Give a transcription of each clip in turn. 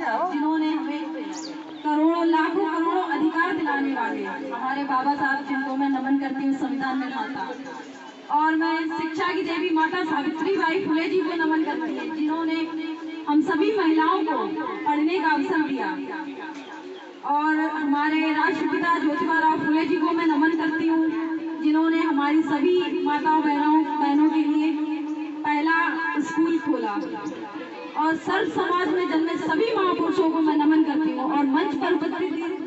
जिन्होंने हमें करोड़ों लाखों करोड़ों अधिकार दिलाने वाले हमारे बाबा साहब, जिनको मैं नमन करती हूँ, संविधान निर्माता। और मैं शिक्षा की देवी माता सावित्रीबाई फुले जी को नमन करती हूँ, जिन्होंने हम सभी महिलाओं को पढ़ने का अवसर दिया। और हमारे राष्ट्रपिता ज्योतिबा फुले जी को मैं नमन करती हूँ, जिन्होंने हमारी सभी माताओं बहनों के लिए पहला स्कूल खोला। और सर्व समाज में जन्मे सभी महापुरुषों को मैं नमन करती हूँ, और मंच पर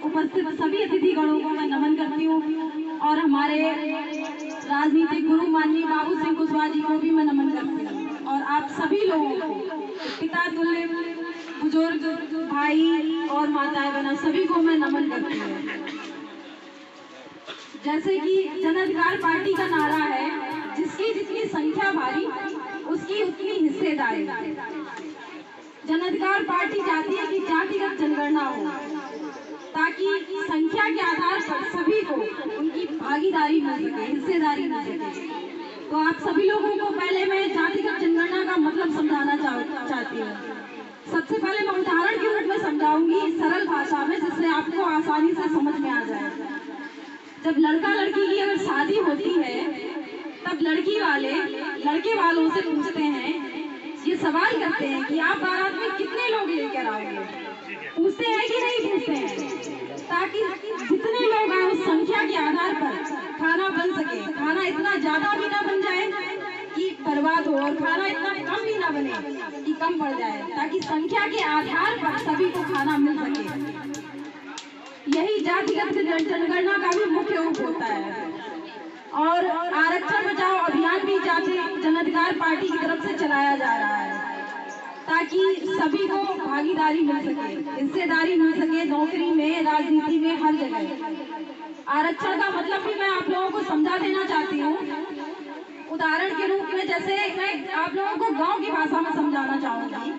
उपस्थित सभी अतिथिगणों को मैं नमन करती हूँ। और हमारे राजनीतिक गुरु माननीय बाबू सिंह कुशवाहा जी को भी मैं नमन करती हूँ। और आप सभी लोगों को, पिता तुल्य बुजुर्ग भाई और माताएं बहनें, सभी को मैं नमन करती हूँ। जैसे कि जन अधिकार पार्टी का नारा है, जिसकी जितनी संख्या भारी उसकी उतनी हिस्सेदारी। जन अधिकार पार्टी चाहती है कि जातिगत जनगणना हो, ताकि संख्या के आधार पर सभी को उनकी भागीदारी मिल सके, हिस्सेदारी मिल सके। तो आप सभी लोगों को पहले मैं जातिगत जनगणना का मतलब समझाना चाहती हूँ। सबसे पहले मैं उदाहरण के रूप में समझाऊंगी सरल भाषा में, जिससे आपको आसानी से समझ में आ जाए। जब लड़का लड़की की अगर शादी होती है, तब लड़के वालों से पूछते हैं, ये सवाल करते हैं कि आप बारात में कितने लोग लेकर आओगे। पूछते हैं कि नहीं पूछते हैं, ताकि जितने लोग आए उस संख्या के आधार पर खाना बन सके। खाना इतना ज्यादा भी ना बन जाए कि बर्बाद हो, और खाना इतना कम भी ना बने कि कम पड़ जाए, ताकि संख्या के आधार पर सभी को खाना मिल सके। यही जातिगत जनगणना का भी मुख्य रूप होता है। और आरक्षण बचाओ अभियान भी जन अधिकार पार्टी की तरफ से चलाया जा रहा है, ताकि सभी को भागीदारी मिल सके, हिस्सेदारी मिल सके, नौकरी में, राजनीति में, हर जगह। आरक्षण का मतलब भी मैं आप लोगों को समझा देना चाहती हूँ उदाहरण के रूप में। जैसे मैं आप लोगों को गांव की भाषा में समझाना चाहूंगी।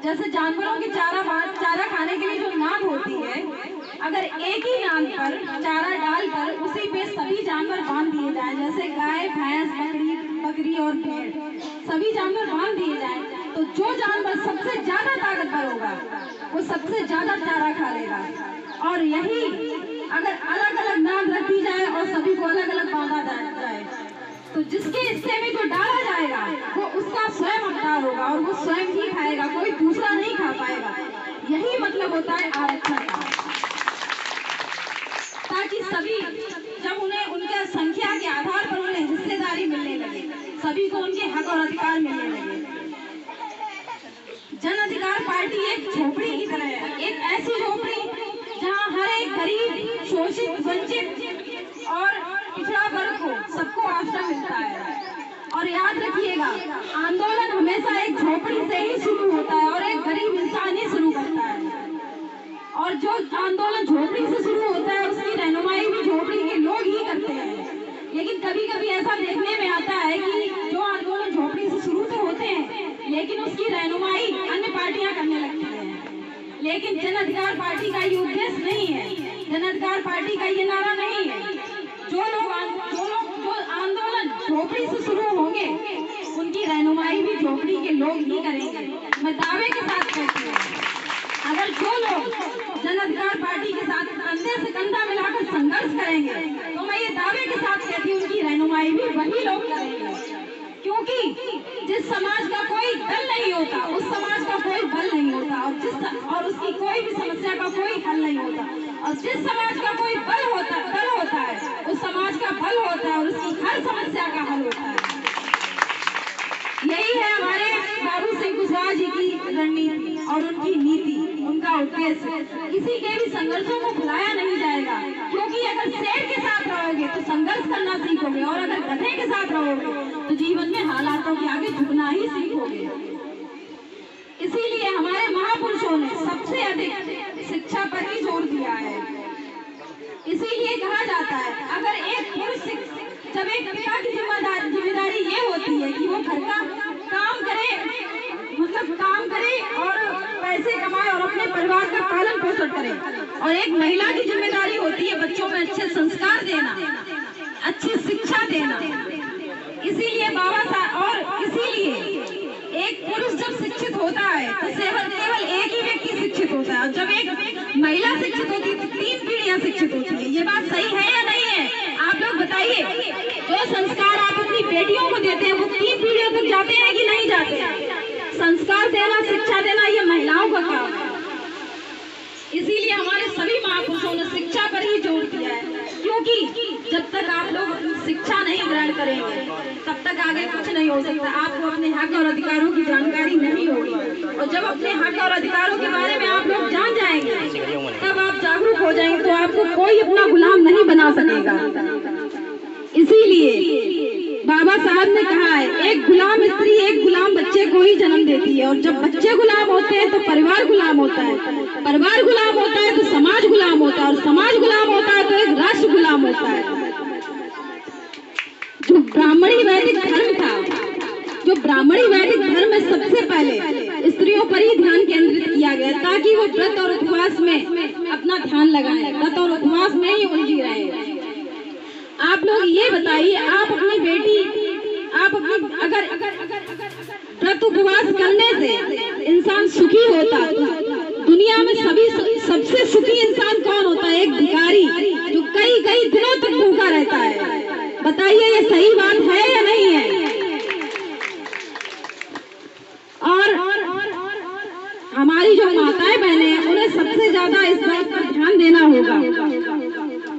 जैसे जानवरों की चारा खाने के लिए जो नाद होती है, अगर एक ही नाद पर चारा डालकर उसी पे सभी जानवर बांध दिए जाए, जैसे गाय, भैंस, बकरी और भेड़, सभी जानवर बांध दिए जाए, तो जो जानवर सबसे ज्यादा ताकतवर होगा वो सबसे ज्यादा चारा खा लेगा। और यही अगर अलग अलग नाद रख दी जाए और सभी को अलग अलग बांधा जाए, तो जिसके हिस्से में जो डाला जाएगा वो उसका स्वयं अवतार होगा, और वो स्वयं ही खाएगा, कोई दूसरा नहीं खा पाएगा। यही मतलब होता है आरक्षण का, ताकि सभी जब उन्हें उनके संख्या के आधार पर उन्हें हिस्सेदारी मिलने लगे, सभी को उनके हक और अधिकार मिलने लगे। जन अधिकार पार्टी एक झोपड़ी की तरह है, एक ऐसी झोपड़ी जहां हर एक गरीब, शोषित, वंचित और पिछड़ा वर्ग को सबको आश्रय मिलता है। और याद रखिएगा, आंदोलन हमेशा एक झोपड़ी से ही शुरू होता है और एक गरीब इंसान ही शुरू करता है। और जो आंदोलन झोपड़ी से शुरू होता है उसकी रहनुमाई भी झोपड़ी के लोग ही करते हैं। लेकिन कभी कभी ऐसा देखने में आता है कि जो आंदोलन झोपड़ी से शुरू तो होते हैं, लेकिन उसकी रहनुमाई अन्य पार्टियां करने लगती हैं। लेकिन जन अधिकार पार्टी का ये उद्देश्य नहीं है, जन अधिकार पार्टी का ये नारा नहीं है। जो आंदोलन झोपड़ी से शुरू होंगे उनकी रहनुमाई भी झोपड़ी के लोग ही करेंगे। मैं दावे के साथ कहती हूँ, अगर जो लोग जन अधिकार पार्टी के साथ कंधे से कंधा मिलाकर संघर्ष करेंगे, तो मैं ये दावे के साथ कहती हूँ उनकी रहनुमाई भी वही लोग करेंगे। क्योंकि जिस समाज का कोई दल नहीं होता उस समाज का कोई बल नहीं होता, और उसकी कोई भी समस्या का कोई हल नहीं होता। और जिस समाज का कोई दल होता है उस समाज का बल होता है, और उसकी हर समस्या का हल होता है। यही है हमारे बाबू सिंह कुशवाहा जी की रणनीति और उनकी नीति, उनका उद्देश्य। किसी के भी संघर्षों को भुलाया नहीं जाएगा, क्योंकि अगर शेर के साथ रहोगे तो संघर्ष करना सीखोगे, और अगर गधे के साथ रहोगे तो जीवन में हालातों के आगे झुकना ही सीखोगे। इसीलिए हमारे महापुरुषों ने सबसे अधिक शिक्षा पर ही जोर दिया है। इसीलिए कहा जाता है, अगर एक पुरुष, जब एक पिता की जिम्मेदारी ये होती है कि वो घर का काम करे और पैसे कमाए और अपने परिवार का पालन पोषण करे, और एक महिला की जिम्मेदारी होती है बच्चों में अच्छे संस्कार देना, अच्छी शिक्षा देना। इसीलिए बाबा साहब, और इसीलिए एक पुरुष जब शिक्षित होता है तो केवल एक ही व्यक्ति शिक्षित होता है, और जब एक महिला शिक्षित होती है तो 3 पीढ़ियां शिक्षित होती है। ये बात सही है या नहीं है? आप लोग बताइए। जो संस्कार आप अपनी बेटियों को देते हैं वो 3 पीढ़ियों तक जाते हैं कि नहीं जाते हैं? संस्कार देना, शिक्षा देना ये महिलाओं का काम है। इसीलिए हमारे सभी महापुरुषों ने शिक्षा पर ही जोर दिया है, क्योंकि जब तक आप लोग शिक्षा नहीं ग्रहण करेंगे तब तक आगे कुछ नहीं हो सकता। आपको अपने हक और अधिकारों की जानकारी नहीं होगी, और जब अपने हक और अधिकारों के बारे में आप लोग जान जाएंगे तब आप जागरूक हो जाएंगे, तो आपको कोई अपना गुलाम नहीं बना सकेगा। इसीलिए बाबा साहब ने कहा है, एक गुलाम स्त्री एक गुलाम बच्चे को ही जन्म देती है, और जब बच्चे गुलाम होते हैं तो परिवार गुलाम होता है, परिवार गुलाम होता है तो समाज गुलाम होता है, और समाज गुलाम होता है तो एक राष्ट्र गुलाम होता है। जो ब्राह्मणी वैदिक धर्म था, जो ब्राह्मणी वैदिक धर्म में सबसे पहले स्त्रियों पर ही ध्यान केंद्रित किया गया, ताकि वो व्रत और उपवास में अपना ध्यान लगाएं, व्रत और उपवास में ही उलझी रहे। आप लोग ये बताइए, आप अपनी बेटी, आप अपनी अगर व्रत उपवास करने से इंसान सुखी होता, दुनिया में सबसे सुखी इंसान कौन होता है? एक भिखारी जो कई दिनों तक भूखा रहता है। बताइए ये सही बात है या नहीं है? और हमारी जो माताएं बहनें हैं उन्हें सबसे ज्यादा इस बात पर ध्यान देना होगा